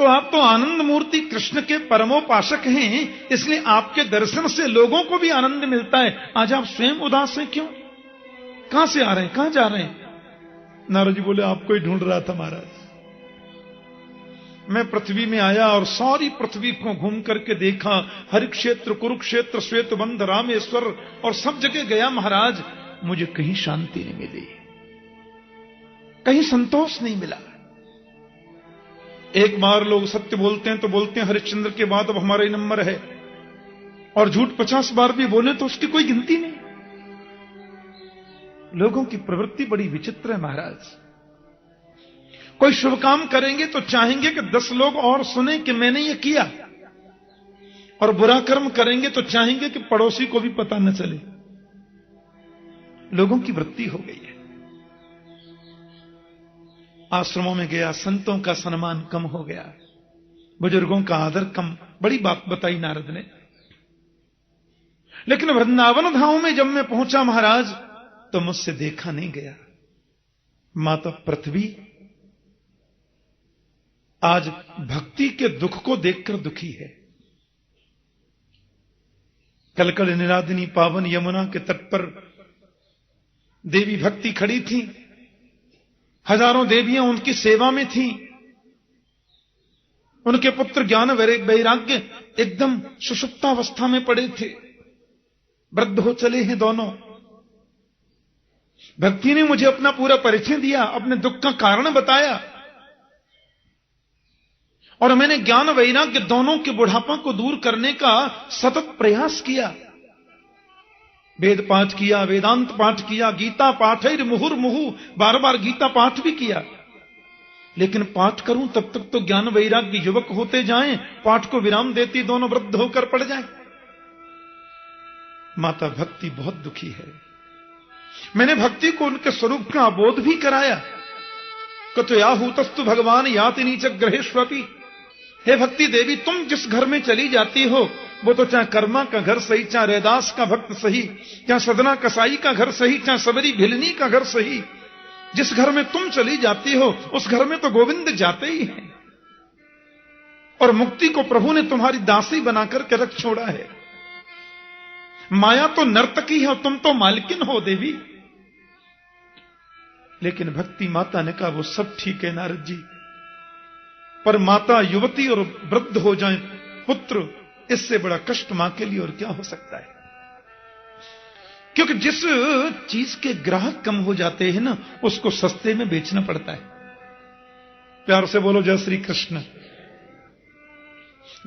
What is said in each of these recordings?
तो आप तो आनंद मूर्ति कृष्ण के परमोपासक हैं, इसलिए आपके दर्शन से लोगों को भी आनंद मिलता है। आज आप स्वयं उदास हैं, क्यों? कहां से आ रहे हैं, कहां जा रहे हैं? नारद जी बोले, आपको ही ढूंढ रहा था महाराज। मैं पृथ्वी में आया और सारी पृथ्वी को घूम करके देखा, हरिक्षेत्र, कुरुक्षेत्र, श्वेतबंध, रामेश्वर और सब जगह गया महाराज, मुझे कहीं शांति नहीं मिली, कहीं संतोष नहीं मिला। एक बार लोग सत्य बोलते हैं तो बोलते हैं हरिश्चंद्र के बाद अब हमारा ही नंबर है, और झूठ 50 बार भी बोले तो उसकी कोई गिनती नहीं। लोगों की प्रवृत्ति बड़ी विचित्र है महाराज। कोई शुभ काम करेंगे तो चाहेंगे कि 10 लोग और सुने कि मैंने ये किया, और बुरा कर्म करेंगे तो चाहेंगे कि पड़ोसी को भी पता न चले। लोगों की वृत्ति हो गई है। आश्रमों में गया, संतों का सम्मान कम हो गया, बुजुर्गों का आदर कम। बड़ी बात बताई नारद ने। लेकिन वृंदावन धाम में जब मैं पहुंचा महाराज, तो मुझसे देखा नहीं गया। माता पृथ्वी आज भक्ति के दुख को देखकर दुखी है। कलकल निरादिनी पावन यमुना के तट पर देवी भक्ति खड़ी थी, हजारों देवियां उनकी सेवा में थीं। उनके पुत्र ज्ञान वैराग्य एकदम सुषुप्तावस्था में पड़े थे, वृद्ध हो चले हैं दोनों। भक्ति ने मुझे अपना पूरा परिचय दिया, अपने दुख का कारण बताया, और मैंने ज्ञान वैराग्य दोनों के बुढ़ापा को दूर करने का सतत प्रयास किया। वेद पाठ किया, वेदांत पाठ किया, गीता पाठ है मुहुर्मुहु, बार बार गीता पाठ भी किया। लेकिन पाठ करूं तब तक तो ज्ञान वैराग्य युवक होते जाएं, पाठ को विराम देती दोनों वृद्ध होकर पड़ जाएं। माता भक्ति बहुत दुखी है। मैंने भक्ति को उनके स्वरूप का अबोध भी कराया। कतो याहूतस्तु भगवान याति नीच ग्रहेष्वपि। हे भक्ति देवी, तुम जिस घर में चली जाती हो, वो तो चाहे कर्मा का घर सही, चाहे रैदास का भक्त सही, चाहे सदना कसाई का घर सही, चाहे सबरी भिलनी का घर सही, जिस घर में तुम चली जाती हो उस घर में तो गोविंद जाते ही हैं। और मुक्ति को प्रभु ने तुम्हारी दासी बनाकर के रख छोड़ा है। माया तो नर्तकी है और तुम तो मालकिन हो देवी। लेकिन भक्ति माता ने कहा, वो सब ठीक है नारद जी, पर माता युवती और वृद्ध हो जाए पुत्र, इससे बड़ा कष्ट मां के लिए और क्या हो सकता है। क्योंकि जिस चीज के ग्राहक कम हो जाते हैं ना, उसको सस्ते में बेचना पड़ता है। प्यार से बोलो जय श्री कृष्ण।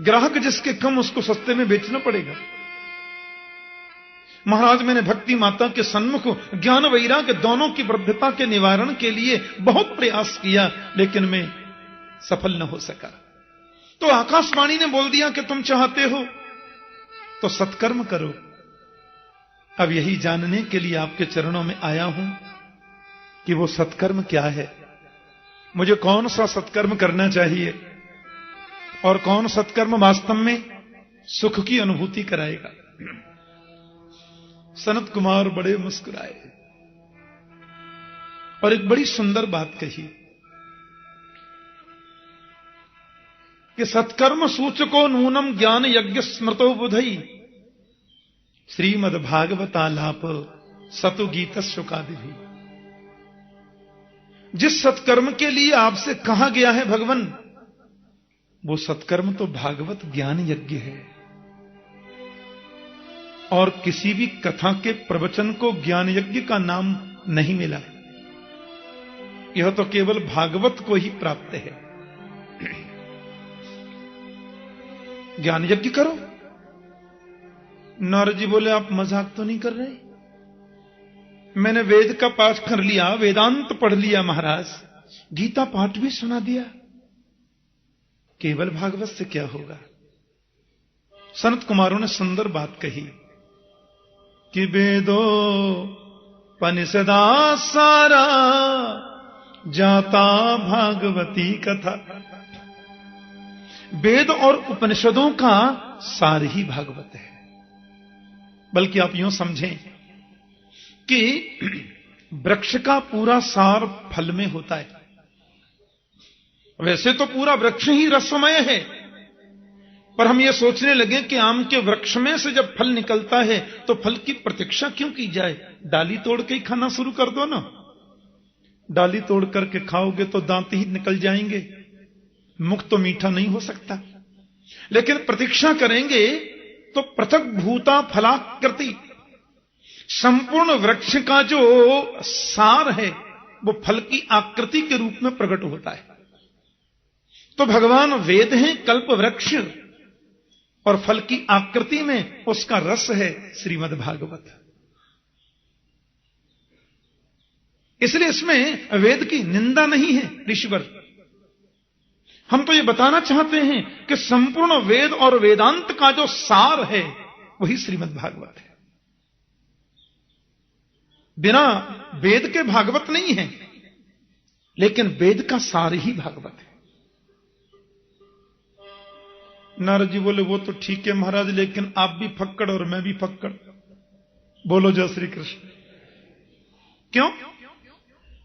ग्राहक जिसके कम, उसको सस्ते में बेचना पड़ेगा। महाराज, मैंने भक्ति माता के सन्मुख ज्ञान वैराग्य दोनों की वृद्धता के निवारण के लिए बहुत प्रयास किया, लेकिन मैं सफल न हो सका। तो आकाशवाणी ने बोल दिया कि तुम चाहते हो तो सत्कर्म करो। अब यही जानने के लिए आपके चरणों में आया हूं कि वो सत्कर्म क्या है, मुझे कौन सा सत्कर्म करना चाहिए, और कौन सत्कर्म वास्तव में सुख की अनुभूति कराएगा। सनत कुमार बड़े मुस्कुराए और एक बड़ी सुंदर बात कही कि सत्कर्म सूचको नूनम ज्ञान यज्ञ स्मृतो बुधई श्रीमद् भागवतालाप सतु गीत शुकादि। जिस सत्कर्म के लिए आपसे कहा गया है भगवान, वो सत्कर्म तो भागवत ज्ञान यज्ञ है। और किसी भी कथा के प्रवचन को ज्ञान यज्ञ का नाम नहीं मिला। यह तो केवल भागवत को ही प्राप्त है। ज्ञान यज्ञ करो। नारद जी बोले, आप मजाक तो नहीं कर रहे? मैंने वेद का पाठ कर लिया, वेदांत पढ़ लिया महाराज, गीता पाठ भी सुना दिया, केवल भागवत से क्या होगा? सनत कुमारों ने सुंदर बात कही कि वेदो पनिषदा सारा जाता भागवती कथा। वेद और उपनिषदों का सार ही भागवत है। बल्कि आप यूं समझें कि वृक्ष का पूरा सार फल में होता है। वैसे तो पूरा वृक्ष ही रसमय है, पर हम ये सोचने लगे कि आम के वृक्ष में से जब फल निकलता है तो फल की प्रतीक्षा क्यों की जाए, डाली तोड़ के ही खाना शुरू कर दो ना। डाली तोड़ करके खाओगे तो दांत ही निकल जाएंगे, मुख तो मीठा नहीं हो सकता। लेकिन प्रतीक्षा करेंगे तो पृथक भूता फलाकृति, संपूर्ण वृक्ष का जो सार है वो फल की आकृति के रूप में प्रकट होता है। तो भगवान वेद हैं, कल्प वृक्ष, और फल की आकृति में उसका रस है श्रीमद् भागवत। इसलिए इसमें वेद की निंदा नहीं है ऋषिवर। हम तो ये बताना चाहते हैं कि संपूर्ण वेद और वेदांत का जो सार है वही श्रीमद् भागवत है। बिना वेद के भागवत नहीं है, लेकिन वेद का सार ही भागवत है। नारद जी बोले वो तो ठीक है महाराज, लेकिन आप भी फक्कड़ और मैं भी फक्कड़। बोलो जय श्री कृष्ण। क्यों?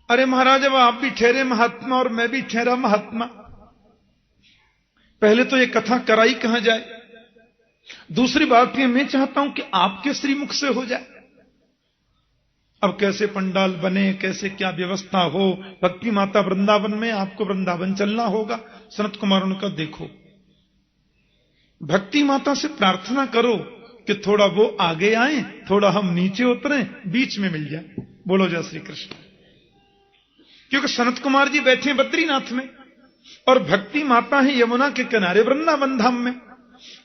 अरे महाराज, अब आप भी ठहरे महात्मा और मैं भी ठहरा महात्मा, पहले तो ये कथा कराई कहां जाए। दूसरी बात ये मैं चाहता हूं कि आपके श्रीमुख से हो जाए। अब कैसे पंडाल बने, कैसे क्या व्यवस्था हो। भक्ति माता वृंदावन में, आपको वृंदावन चलना होगा। सनत कुमार उनका देखो, भक्ति माता से प्रार्थना करो कि थोड़ा वो आगे आए, थोड़ा हम नीचे उतरें, बीच में मिल जाए। बोलो जय श्री कृष्ण। क्योंकि सनत कुमार जी बैठे बद्रीनाथ में और भक्ति माता है यमुना के किनारे वृंदावन धाम में,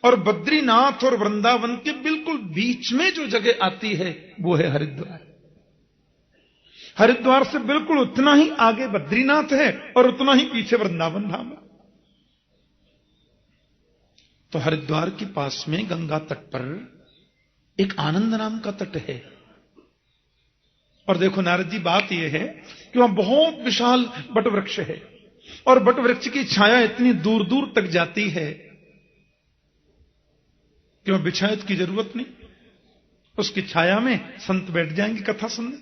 और बद्रीनाथ और वृंदावन के बिल्कुल बीच में जो जगह आती है वो है हरिद्वार। हरिद्वार से बिल्कुल उतना ही आगे बद्रीनाथ है और उतना ही पीछे वृंदावन धाम है। तो हरिद्वार के पास में गंगा तट पर एक आनंद नाम का तट है। और देखो नारद जी, बात यह है कि वहां बहुत विशाल बट वृक्ष है, और बट वृक्ष की छाया इतनी दूर दूर तक जाती है कि वहां बिछायत की जरूरत नहीं, उसकी छाया में संत बैठ जाएंगे कथा सुनने।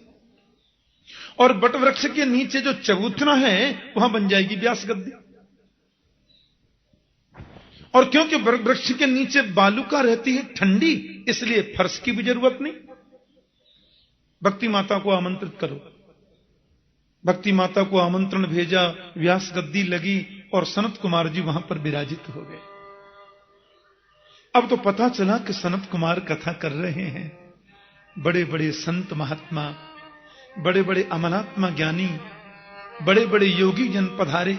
और बट वृक्ष के नीचे जो चबूतरा है वहां बन जाएगी व्यास गद्दी। और क्योंकि वृक्ष के नीचे बालुका रहती है ठंडी, इसलिए फर्श की भी जरूरत नहीं। भक्ति माता को आमंत्रित करो। भक्ति माता को आमंत्रण भेजा, व्यास गद्दी लगी और सनत कुमार जी वहां पर विराजित हो गए। अब तो पता चला कि सनत कुमार कथा कर रहे हैं। बड़े बड़े संत महात्मा, बड़े बड़े अमलात्मा ज्ञानी, बड़े बड़े योगी जन पधारे।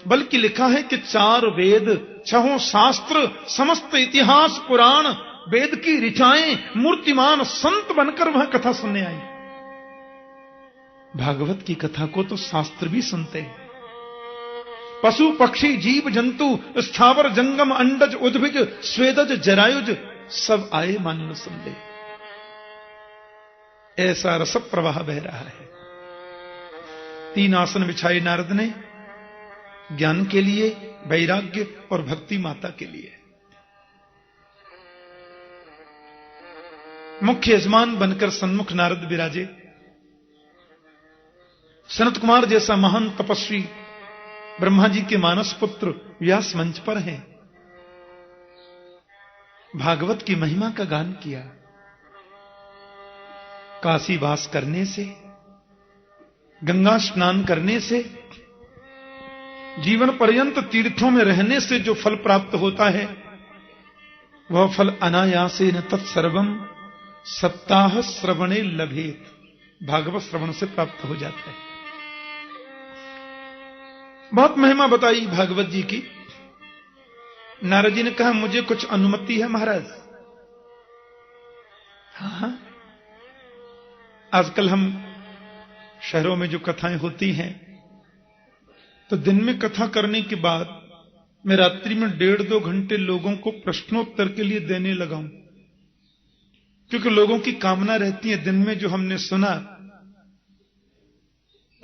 बल्कि लिखा है कि 4 वेद, 6 शास्त्र, समस्त इतिहास पुराण, वेद की ऋचाएं, मूर्तिमान संत बनकर वहां कथा सुनने आई। भागवत की कथा को तो शास्त्र भी सुनते हैं। पशु पक्षी जीव जंतु, स्थावर जंगम, अंडज उद्भिज, स्वेदज जरायुज, सब आए मान सुन ले। ऐसा रस प्रवाह बह रहा है। 3 आसन बिछाए नारद ने, ज्ञान के लिए, वैराग्य और भक्ति माता के लिए। मुख्य यजमान बनकर सन्मुख नारद विराजे। सनत कुमार जैसा महान तपस्वी, ब्रह्मा जी के मानस पुत्र व्यास मंच पर हैं। भागवत की महिमा का गान किया। काशी वास करने से, गंगा स्नान करने से, जीवन पर्यंत तीर्थों में रहने से जो फल प्राप्त होता है वह फल अनायासेन तत्सर्वम सप्ताह श्रवणे लभेत। भागवत श्रवण से प्राप्त हो जाता है। बहुत महिमा बताई भागवत जी की। नारद जी ने कहा मुझे कुछ अनुमति है महाराज। हाँ, आजकल हम शहरों में जो कथाएं होती हैं तो दिन में कथा करने के बाद मैं रात्रि में 1.5-2 घंटे लोगों को प्रश्नोत्तर के लिए देने लगा हूं, क्योंकि लोगों की कामना रहती है दिन में जो हमने सुना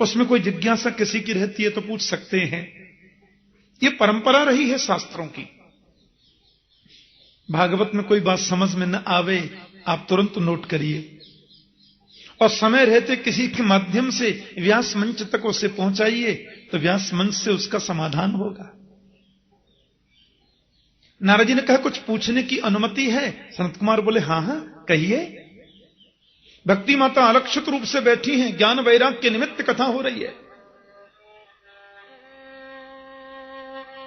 उसमें कोई जिज्ञासा किसी की रहती है तो पूछ सकते हैं। ये परंपरा रही है शास्त्रों की। भागवत में कोई बात समझ में न आवे आप तुरंत नोट करिए और समय रहते किसी के माध्यम से व्यास मंच तक उसे पहुंचाइए तो व्यास मंच से उसका समाधान होगा। नारद जी ने कहा कुछ पूछने की अनुमति है? सनत कुमार बोले हाँ हाँ कहिए। भक्ति माता अलक्षित रूप से बैठी हैं, ज्ञान वैराग्य के निमित्त कथा हो रही है।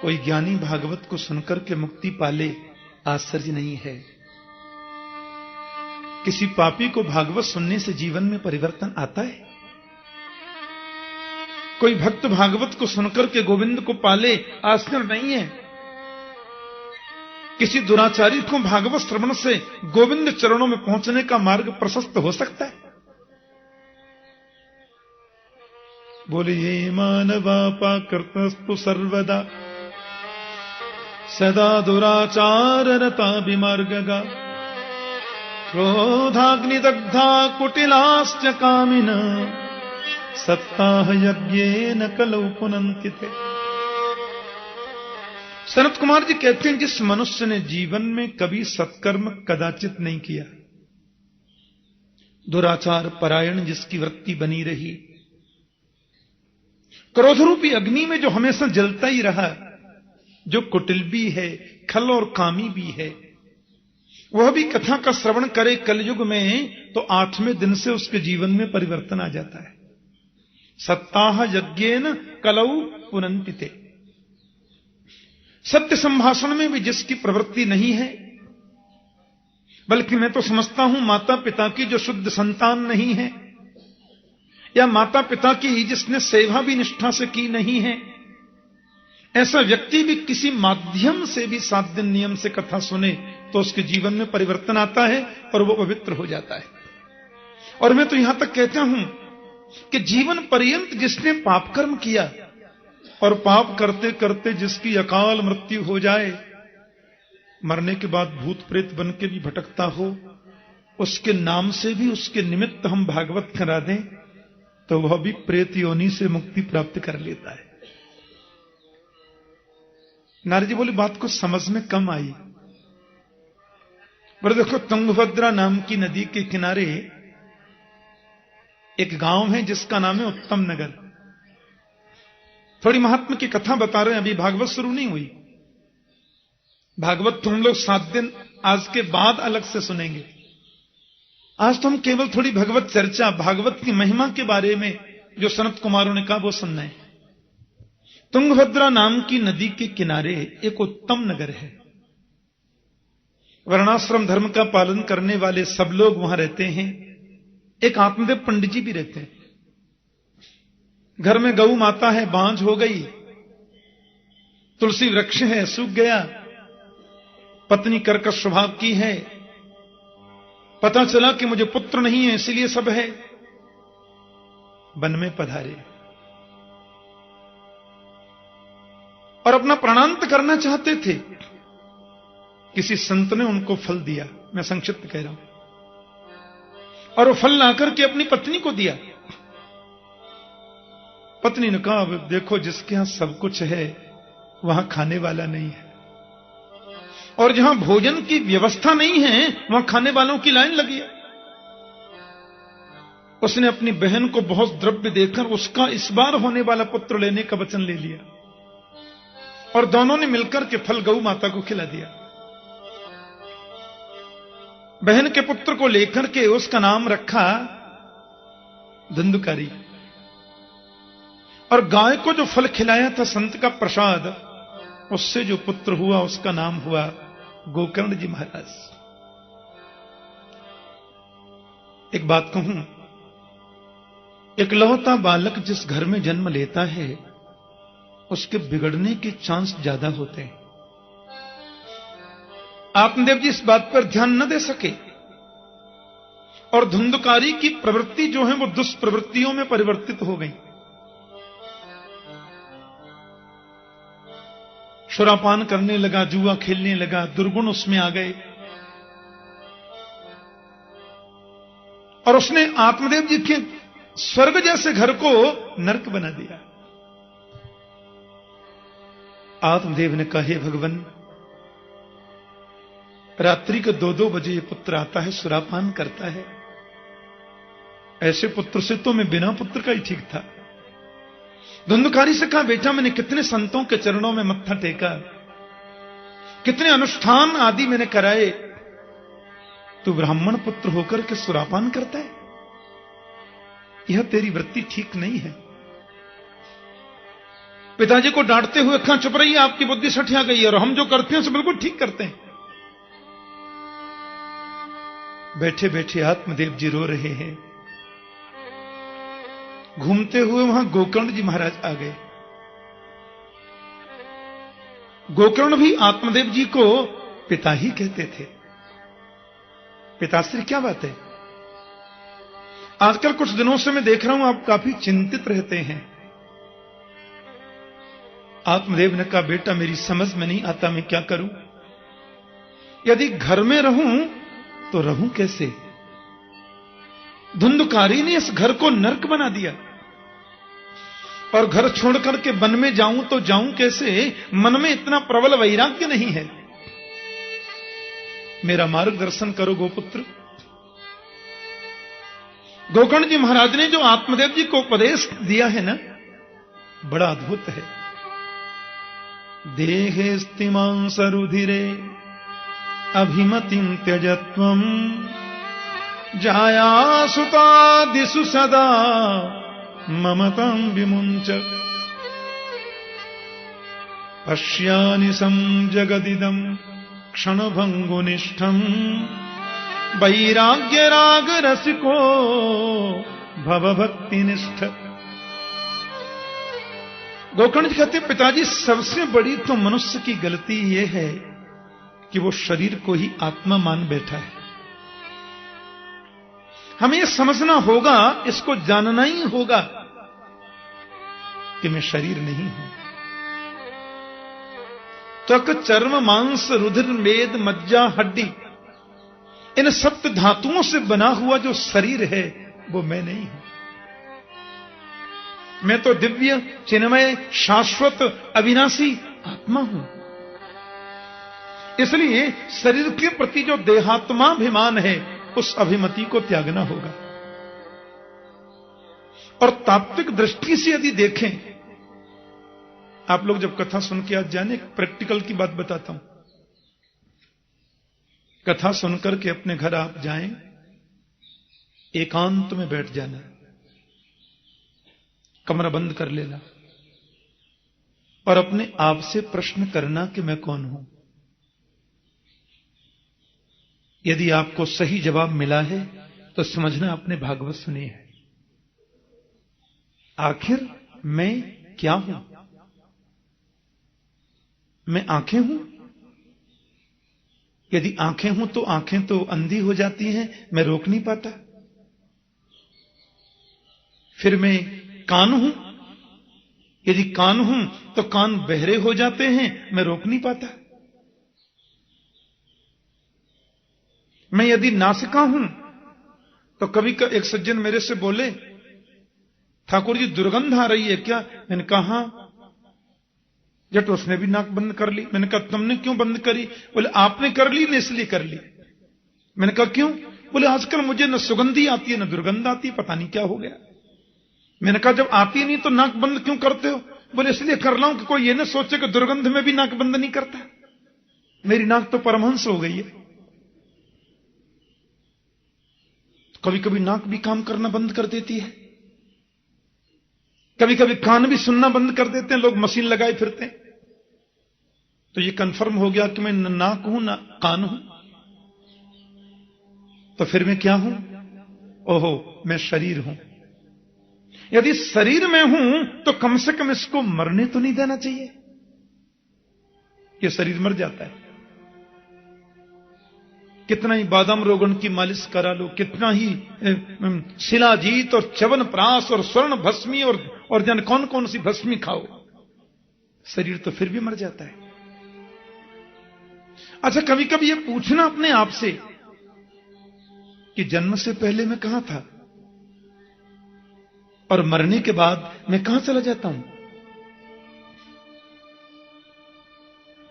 कोई ज्ञानी भागवत को सुनकर के मुक्ति पाले आश्चर्य नहीं है। किसी पापी को भागवत सुनने से जीवन में परिवर्तन आता है? कोई भक्त भागवत को सुनकर के गोविंद को पाले आश्चर्य नहीं है। किसी दुराचारी को भागवत श्रवण से गोविंद चरणों में पहुंचने का मार्ग प्रशस्त हो सकता है? बोले ये मानवा पाकृतस्तु सर्वदा सदा दुराचार रता विमार्गगा क्रोधाग्निदग्धा कुटिलाश्च कामिन सत्ताह यज्ञेन कलौ पुनन्ति थे। सनत कुमार जी कहते हैं जिस मनुष्य ने जीवन में कभी सत्कर्म कदाचित नहीं किया, दुराचार परायण जिसकी वृत्ति बनी रही, क्रोध रूपी अग्नि में जो हमेशा जलता ही रहा, जो कुटिल भी है, खल और कामी भी है, वह भी कथा का श्रवण करे कलयुग में तो 8वें दिन से उसके जीवन में परिवर्तन आ जाता है। सत्ताह यज्ञेन कलौ पुनन्ति ते। सत्य संभाषण में भी जिसकी प्रवृत्ति नहीं है, बल्कि मैं तो समझता हूं माता पिता की जो शुद्ध संतान नहीं है, या माता पिता की ही जिसने सेवा भी निष्ठा से की नहीं है, ऐसा व्यक्ति भी किसी माध्यम से भी 7 दिन नियम से कथा सुने तो उसके जीवन में परिवर्तन आता है और वो पवित्र हो जाता है। और मैं तो यहां तक कहता हूं कि जीवन पर्यंत जिसने पाप कर्म किया और पाप करते करते जिसकी अकाल मृत्यु हो जाए, मरने के बाद भूत प्रेत बन के भी भटकता हो, उसके नाम से भी उसके निमित्त हम भागवत करा दें तो वह भी प्रेत योनि से मुक्ति प्राप्त कर लेता है। नारद जी बोले बात को समझ में कम आई। पर देखो, तुंगभद्रा नाम की नदी के किनारे एक गांव है जिसका नाम है उत्तम नगर। थोड़ी महात्मा की कथा बता रहे हैं, अभी भागवत शुरू नहीं हुई। भागवत तो हम लोग 7 दिन आज के बाद अलग से सुनेंगे। आज तो हम केवल थोड़ी भगवत चर्चा, भागवत की महिमा के बारे में जो सनत कुमारों ने कहा वो सुनना है। तुंगभद्रा नाम की नदी के किनारे एक उत्तम नगर है। वर्णाश्रम धर्म का पालन करने वाले सब लोग वहां रहते हैं। एक आत्मदेव पंडित जी भी रहते हैं। घर में गऊ माता है, बांझ हो गई, तुलसी वृक्ष है, सूख गया, पत्नी कर्कश स्वभाव की है, पता चला कि मुझे पुत्र नहीं है इसलिए सब है। वन में पधारे और अपना प्राणांत करना चाहते थे। किसी संत ने उनको फल दिया, मैं संक्षिप्त कह रहा हूं, और वो फल लाकर के अपनी पत्नी को दिया। पत्नी ने कहा, अब देखो जिसके यहां सब कुछ है वहां खाने वाला नहीं है, और जहां भोजन की व्यवस्था नहीं है वहां खाने वालों की लाइन लगी है। उसने अपनी बहन को बहुत द्रव्य देकर उसका इस बार होने वाला पुत्र लेने का वचन ले लिया, और दोनों ने मिलकर के फल गऊ माता को खिला दिया। बहन के पुत्र को लेकर के उसका नाम रखा धंधुकारी, और गाय को जो फल खिलाया था संत का प्रसाद, उससे जो पुत्र हुआ उसका नाम हुआ गोकर्ण जी महाराज। एक बात कहूं, इकलौता बालक जिस घर में जन्म लेता है उसके बिगड़ने के चांस ज्यादा होते हैं। आत्मदेव जी इस बात पर ध्यान न दे सके, और धुंधकारी की प्रवृत्ति जो है वो दुष्प्रवृत्तियों में परिवर्तित हो गई। शरापान करने लगा, जुआ खेलने लगा, दुर्गुण उसमें आ गए, और उसने आत्मदेव जी के स्वर्ग जैसे घर को नरक बना दिया। आत्मदेव ने कहा, हे भगवान, रात्रि के 2-2 बजे ये पुत्र आता है, सुरापान करता है, ऐसे पुत्र से तो मैं बिना पुत्र का ही ठीक था। धुंधकारी से कहा, बेटा मैंने कितने संतों के चरणों में मत्था टेका, कितने अनुष्ठान आदि मैंने कराए, तू ब्राह्मण पुत्र होकर के सुरापान करता है? यह तेरी वृत्ति ठीक नहीं है। पिताजी को डांटते हुए कहा, चुप रहिए, आपकी बुद्धि सठिया गई है और हम जो करते हैं उसे बिल्कुल ठीक करते हैं। बैठे बैठे आत्मदेव जी रो रहे हैं। घूमते हुए वहां गोकर्ण जी महाराज आ गए। गोकर्ण भी आत्मदेव जी को पिता ही कहते थे। पिताश्री क्या बात है? आजकल कुछ दिनों से मैं देख रहा हूं आप काफी चिंतित रहते हैं। आत्मदेव ने कहा, बेटा मेरी समझ में नहीं आता, मैं क्या करूं? यदि घर में रहूं तो रहूं कैसे? धुंधकारी ने इस घर को नरक बना दिया, और घर छोड़ करके वन में जाऊं तो जाऊं कैसे? मन में इतना प्रबल वैराग्य नहीं है। मेरा मार्गदर्शन करो गोपुत्र। गोकर्ण जी महाराज ने जो आत्मदेव जी को उपदेश दिया है ना, बड़ा अद्भुत है। देहे स्तिमांसरुधिरे अभिमतिं त्यजत्वं जाया सुतादिषु सदा ममतां विमुञ्च पश्यानि संजगदिदं क्षणभङ्गुनिष्ठं वैराग्यरागरसिको भवभक्तिनिष्ठ। गोकर्ण जी कहते, पिताजी सबसे बड़ी तो मनुष्य की गलती यह है कि वो शरीर को ही आत्मा मान बैठा है। हमें यह समझना होगा, इसको जानना ही होगा कि मैं शरीर नहीं हूं। त्वक चर्म मांस रुधिर मेद मज्जा हड्डी, इन सप्त धातुओं से बना हुआ जो शरीर है वो मैं नहीं हूं। मैं तो दिव्य चिन्मय शाश्वत अविनाशी आत्मा हूं। इसलिए शरीर के प्रति जो देहात्माभिमान है, उस अभिमति को त्यागना होगा। और तात्विक दृष्टि से यदि देखें, आप लोग जब कथा सुन के आज जाने, प्रैक्टिकल की बात बताता हूं। कथा सुनकर के अपने घर आप जाएं, एकांत में बैठ जाना, कमरा बंद कर लेना और अपने आप से प्रश्न करना कि मैं कौन हूं। यदि आपको सही जवाब मिला है तो समझना आपने भागवत सुनी है। आखिर मैं क्या हूं? मैं आंखें हूं? यदि आंखें हूं तो आंखें तो अंधी हो जाती हैं, मैं रोक नहीं पाता। फिर मैं कान हूं? यदि कान हूं तो कान बहरे हो जाते हैं, मैं रोक नहीं पाता। मैं यदि नासिका हूं तो कभी एक सज्जन मेरे से बोले, ठाकुर जी दुर्गंध आ रही है क्या? मैंने कहा जट उसने भी नाक बंद कर ली। मैंने कहा तुमने क्यों बंद करी? बोले आपने कर ली ना, इसलिए कर ली। मैंने कहा क्यों? बोले आजकल मुझे न सुगंधी आती है न दुर्गंध आती है, पता नहीं क्या हो गया। मैंने कहा जब आती नहीं तो नाक बंद क्यों करते हो? बोले इसलिए कर रहा हूं कि कोई ये ना सोचे कि दुर्गंध में भी नाक बंद नहीं करता। मेरी नाक तो परमहंस हो गई है। कभी कभी नाक भी काम करना बंद कर देती है, कभी कभी कान भी सुनना बंद कर देते हैं, लोग मशीन लगाए फिरते हैं। तो ये कंफर्म हो गया कि मैं न नाक हूं न कान हूं। तो फिर मैं क्या हूं? ओहो, मैं शरीर हूं। यदि शरीर में हूं तो कम से कम इसको मरने तो नहीं देना चाहिए। यह शरीर मर जाता है। कितना ही बादाम रोगन की मालिश करा लो, कितना ही शिलाजीत और च्यवन प्राश और स्वर्ण भस्मी और जन कौन कौन सी भस्मी खाओ, शरीर तो फिर भी मर जाता है। अच्छा, कभी कभी ये पूछना अपने आप से कि जन्म से पहले मैं कहां था और मरने के बाद मैं कहां चला जाता हूं?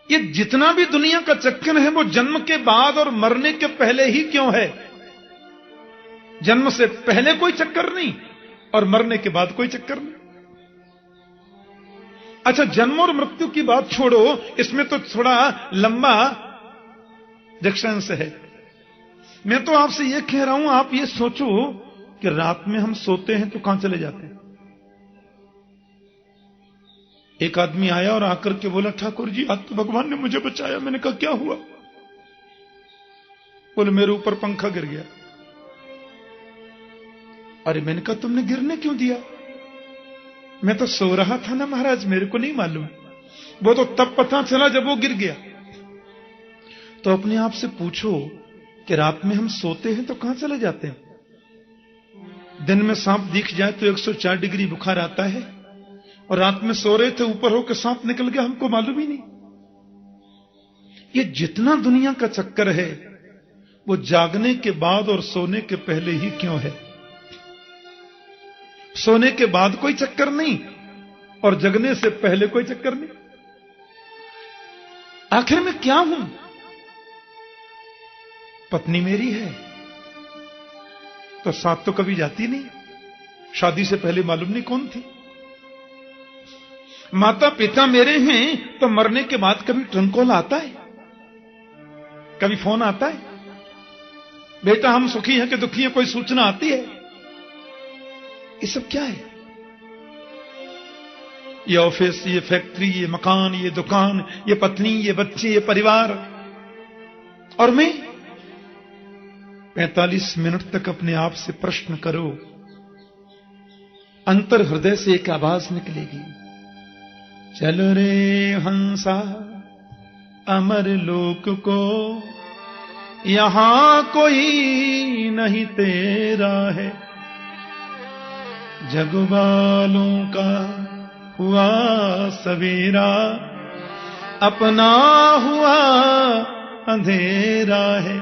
ये जितना भी दुनिया का चक्कर है वो जन्म के बाद और मरने के पहले ही क्यों है? जन्म से पहले कोई चक्कर नहीं और मरने के बाद कोई चक्कर नहीं। अच्छा, जन्म और मृत्यु की बात छोड़ो, इसमें तो थोड़ा लंबा डिस्टेंस है। मैं तो आपसे यह कह रहा हूं, आप ये सोचो कि रात में हम सोते हैं तो कहां चले जाते हैं। एक आदमी आया और आकर के बोला, ठाकुर जी आज तो भगवान ने मुझे बचाया। मैंने कहा क्या हुआ? बोले मेरे ऊपर पंखा गिर गया। अरे मैंने कहा तुमने गिरने क्यों दिया? मैं तो सो रहा था ना महाराज, मेरे को नहीं मालूम। वो तो तब पता चला जब वो गिर गया। तो अपने आप से पूछो कि रात में हम सोते हैं तो कहां चले जाते हैं? दिन में सांप दिख जाए तो 104 डिग्री बुखार आता है, और रात में सो रहे थे ऊपर होकर सांप निकल गया, हमको मालूम ही नहीं। ये जितना दुनिया का चक्कर है वो जागने के बाद और सोने के पहले ही क्यों है? सोने के बाद कोई चक्कर नहीं और जगने से पहले कोई चक्कर नहीं। आखिर में क्या हूं? पत्नी मेरी है तो साथ तो कभी जाती नहीं, शादी से पहले मालूम नहीं कौन थी। माता पिता मेरे हैं तो मरने के बाद कभी ट्रंक कॉल आता है, कभी फोन आता है, बेटा हम सुखी हैं कि दुखी हैं, कोई सूचना आती है? ये सब क्या है? ये ऑफिस, ये फैक्ट्री, ये मकान, ये दुकान, ये पत्नी, ये बच्चे, ये परिवार। और मैं 45 मिनट तक अपने आप से प्रश्न करो, अंतर हृदय से एक आवाज निकलेगी, चल रे हंसा अमर लोक को, यहां कोई नहीं तेरा है। जग वालों का हुआ सवेरा, अपना हुआ अंधेरा है।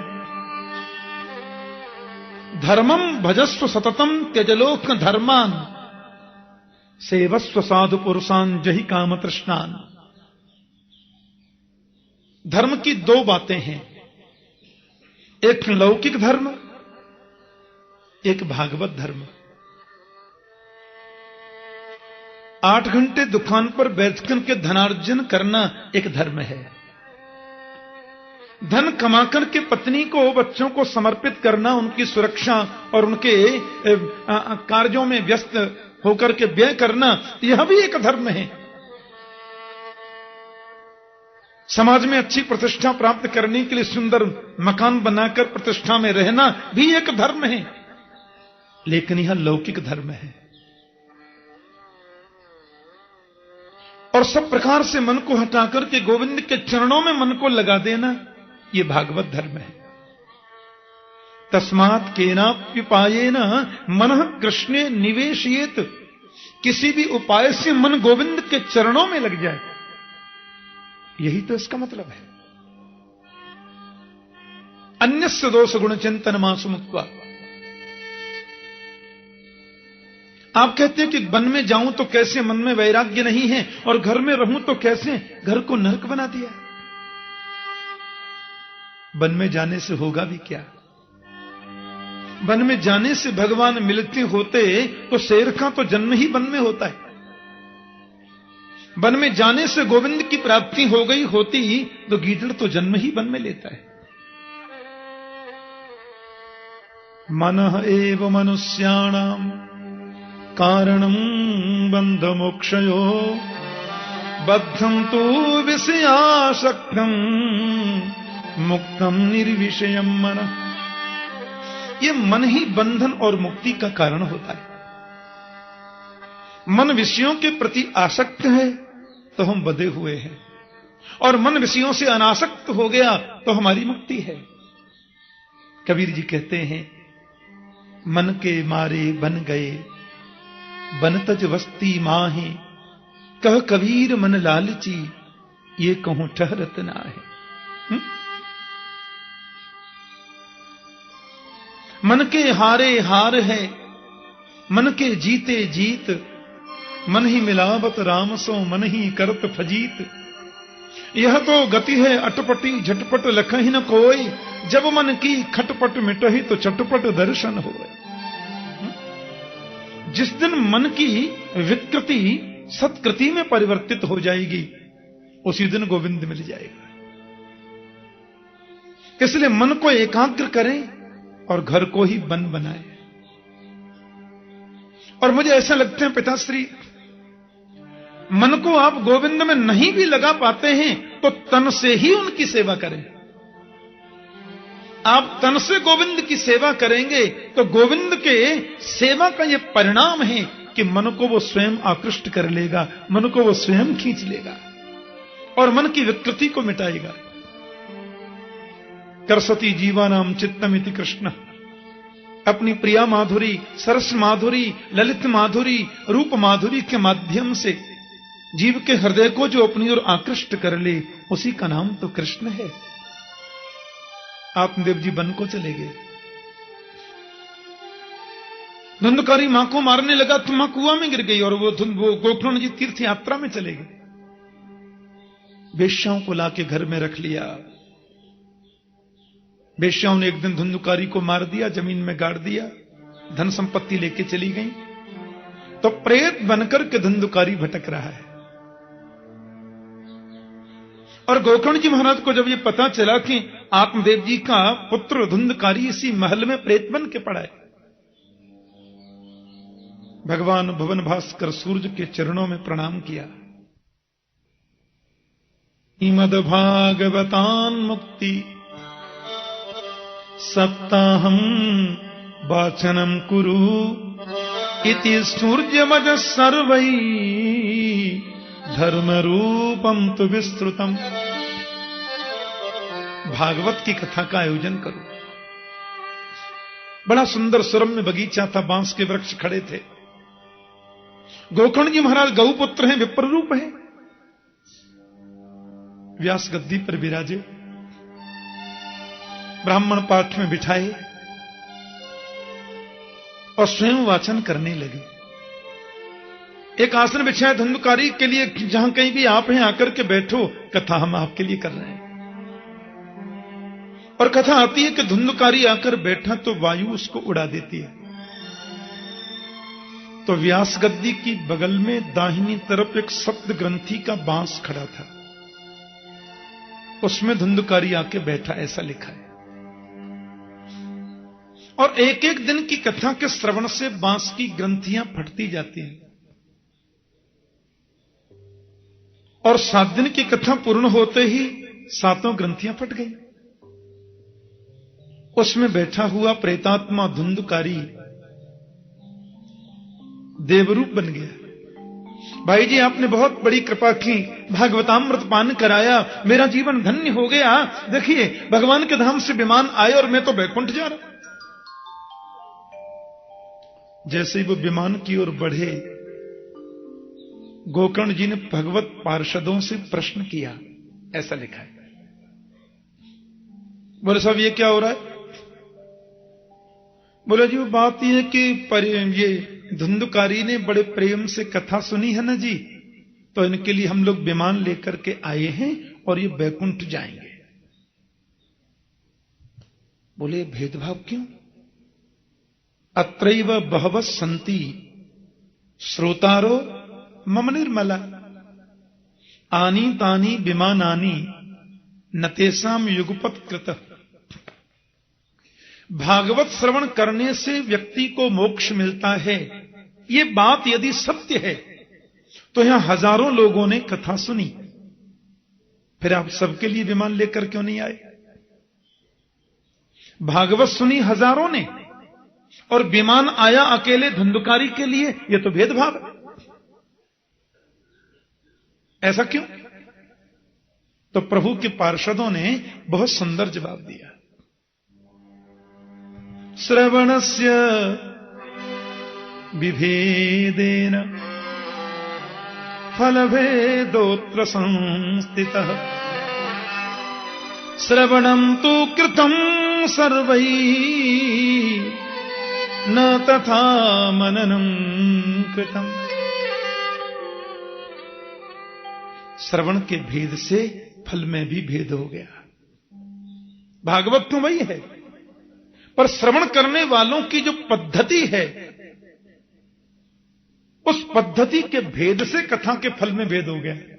धर्मम भजस्व सततम त्यजलोक धर्मान, सेवस्व साधु पुरुषान जहि काम तृष्णान। धर्म की दो बातें हैं, एक लौकिक धर्म, एक भागवत धर्म। 8 घंटे दुकान पर बैठकर के धनार्जन करना एक धर्म है। धन कमाकर के पत्नी को, बच्चों को समर्पित करना, उनकी सुरक्षा और उनके कार्यों में व्यस्त होकर के व्यय करना, यह भी एक धर्म है। समाज में अच्छी प्रतिष्ठा प्राप्त करने के लिए सुंदर मकान बनाकर प्रतिष्ठा में रहना भी एक धर्म है, लेकिन यह लौकिक धर्म है। और सब प्रकार से मन को हटाकर के गोविंद के चरणों में मन को लगा देना, यह भागवत धर्म है। तस्मात् केनाप्युपायेन मनः कृष्णे निवेशयेत, किसी भी उपाय से मन गोविंद के चरणों में लग जाए, यही तो इसका मतलब है। अन्यस्य दोष गुण चिंतन मासु मुक्त्वा। आप कहते हैं कि वन में जाऊं तो कैसे, मन में वैराग्य नहीं है, और घर में रहूं तो कैसे, घर को नरक बना दिया। वन में जाने से होगा भी क्या? वन में जाने से भगवान मिलते होते तो शेर का तो जन्म ही वन में होता है। वन में जाने से गोविंद की प्राप्ति हो गई होती तो गीदड़ तो जन्म ही वन में लेता है। मनः एव मनुष्याणाम कारणं बंध मोक्षयो, बद्धं तु विषयासक्तं मुक्तम निर्विषयम मनः। ये मन ही बंधन और मुक्ति का कारण होता है। मन विषयों के प्रति आसक्त है तो हम बंधे हुए हैं, और मन विषयों से अनासक्त हो गया तो हमारी मुक्ति है। कबीर जी कहते हैं, मन के मारे बन गए बन तज वस्ती माहे, कह कबीर मन लालची ये कहूं ठहरत ना है। मन के हारे हार है, मन के जीते जीत, मन ही मिलावत राम सो मन ही करत फजीत। यह तो गति है अटपटी झटपट लखहि न कोई, जब मन की खटपट मिटही तो चटपट दर्शन होए। जिस दिन मन की विकृति सत्कृति में परिवर्तित हो जाएगी, उसी दिन गोविंद मिल जाएगा। इसलिए मन को एकाग्र करें और घर को ही वन बनाएं। और मुझे ऐसा लगता है पिताश्री, मन को आप गोविंद में नहीं भी लगा पाते हैं तो तन से ही उनकी सेवा करें। आप तन से गोविंद की सेवा करेंगे तो गोविंद के सेवा का यह परिणाम है कि मन को वो स्वयं आकृष्ट कर लेगा, मन को वो स्वयं खींच लेगा और मन की विकृति को मिटाएगा। करसती जीवानाम चित्तमिति कृष्ण, अपनी प्रिया माधुरी, सरस माधुरी, ललित माधुरी, रूप माधुरी के माध्यम से जीव के हृदय को जो अपनी ओर आकृष्ट कर ले, उसी का नाम तो कृष्ण है। आत्मदेव जी वन को चले गए। धुंधकारी मां को मारने लगा तो मां कुआं में गिर गई और वो गोकर्ण जी तीर्थ यात्रा में चले गए। वेश्याओं को लाके घर में रख लिया। वेश्याओं ने एक दिन धुंधकारी को मार दिया, जमीन में गाड़ दिया, धन संपत्ति लेके चली गई। तो प्रेत बनकर के धुंधकारी भटक रहा है। और गोकर्ण जी महाराज को जब ये पता चला कि आत्मदेव जी का पुत्र धुंधकारी इसी महल में प्रेत बन के पड़ा है, भगवान भुवन भास्कर सूर्य के चरणों में प्रणाम किया। इमद भागवतान मुक्ति सप्ताहम वाचनम कुरु इति सूर्यमज सर्वै धर्म रूपम तु विस्तृतम। भागवत की कथा का आयोजन करो। बड़ा सुंदर सुरम्य बगीचा था, बांस के वृक्ष खड़े थे। गोकर्ण जी महाराज गौपुत्र हैं, विप्र रूप हैं, व्यास गद्दी पर विराजे, ब्राह्मण पाठ में बिठाए और स्वयं वाचन करने लगे। एक आसन बिछाया धुंधकारी के लिए, जहां कहीं भी आप हैं आकर के बैठो, कथा हम आपके लिए कर रहे हैं। और कथा आती है कि धुंधकारी आकर बैठा तो वायु उसको उड़ा देती है। तो व्यास गद्दी की बगल में दाहिनी तरफ एक सप्त ग्रंथि का बांस खड़ा था, उसमें धुंधकारी आके बैठा, ऐसा लिखा है। और एक एक दिन की कथा के श्रवण से बांस की ग्रंथियां फटती जाती हैं। और 7 दिन की कथा पूर्ण होते ही 7 ग्रंथियां फट गई। उसमें बैठा हुआ प्रेतात्मा धुंधकारी देवरूप बन गया। भाई जी, आपने बहुत बड़ी कृपा की, भागवतामृत पान कराया, मेरा जीवन धन्य हो गया। देखिए, भगवान के धाम से विमान आए और मैं तो बैकुंठ जा रहा। जैसे ही वो विमान की ओर बढ़े, गोकर्ण जी ने भगवत पार्षदों से प्रश्न किया, ऐसा लिखा है। बोले साहब ये क्या हो रहा है? बोले जी वो बात यह है कि ये धुंधकारी ने बड़े प्रेम से कथा सुनी है ना जी, तो इनके लिए हम लोग विमान लेकर के आए हैं और ये बैकुंठ जाएंगे। बोले भेदभाव क्यों? अत्रैव बहवः सन्ति श्रोतारो मम निर्मला आनी तानी विमानानि न तेषां युगपत् कृतः। भागवत श्रवण करने से व्यक्ति को मोक्ष मिलता है, ये बात यदि सत्य है तो यहां हजारों लोगों ने कथा सुनी, फिर आप सबके लिए विमान लेकर क्यों नहीं आए? भागवत सुनी हजारों ने और विमान आया अकेले धुंधकारी के लिए, यह तो भेदभाव है। ऐसा क्यों? तो प्रभु के पार्षदों ने बहुत सुंदर जवाब दिया। श्रवणस्य विभेदेन फलभेदोऽत्र संस्थितः श्रवणं तु कृतं सर्वैः न तथा मननं कृतं। श्रवण के भेद से फल में भी भेद हो गया। भागवत तो वही है, पर श्रवण करने वालों की जो पद्धति है उस पद्धति के भेद से कथा के फल में भेद हो गया।